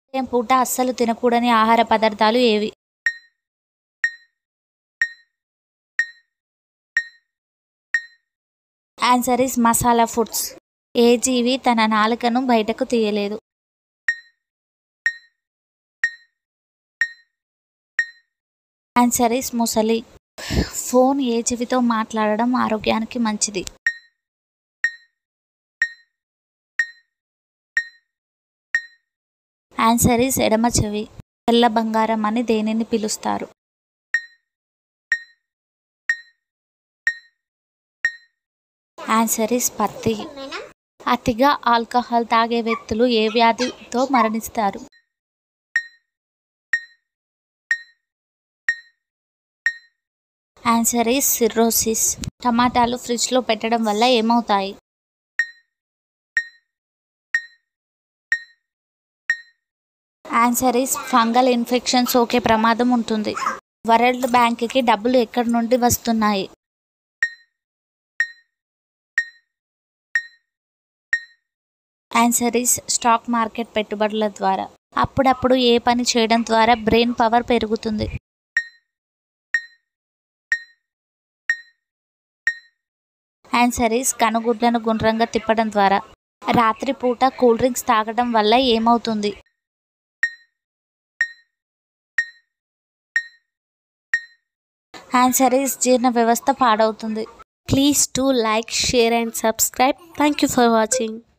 ఉదయం పూట అస్సలు తినకూడని ఆహార పదార్థాలు ఏవి? Answer is masala foods. ఏ జీవి తన నాలుకను బయటకు తీయలేదు? ఆన్సర్ ఈస్ ముసలి. ఫోన్ ఏ చెవితో మాట్లాడడం ఆరోగ్యానికి మంచిది? ఆన్సర్ ఈస్ ఎడమ చెవి. తెల్ల బంగారం అని దేనిని పిలుస్తారు? ఆన్సర్ ఈస్ పత్తి. అతిగా ఆల్కహాల్ తాగే వ్యక్తులు ఏ వ్యాధితో మరణిస్తారు? Answer is cirrhosis. టమాటాలు ఫ్రిడ్జ్లో పెట్టడం వల్ల ఏమవుతాయి? ఆన్సర్ ఈస్ ఫంగల్ ఇన్ఫెక్షన్ సోకే ప్రమాదం ఉంటుంది. వరల్డ్ బ్యాంక్కి డబ్బులు ఎక్కడి నుండి వస్తున్నాయి? ఆన్సర్ ఈస్ స్టాక్ మార్కెట్ పెట్టుబడుల ద్వారా. అప్పుడప్పుడు ఏ పని చేయడం ద్వారా బ్రెయిన్ పవర్ పెరుగుతుంది? ఆన్సర్ ఈస్ కనుగుడ్లను గుండ్రంగా తిప్పడం ద్వారా. రాత్రిపూట కూల్ డ్రింక్స్ తాగడం వల్ల ఏమవుతుంది? ఆన్సర్ ఈస్ జీర్ణ వ్యవస్థ పాడవుతుంది. Please do like, share and subscribe. Thank you for watching.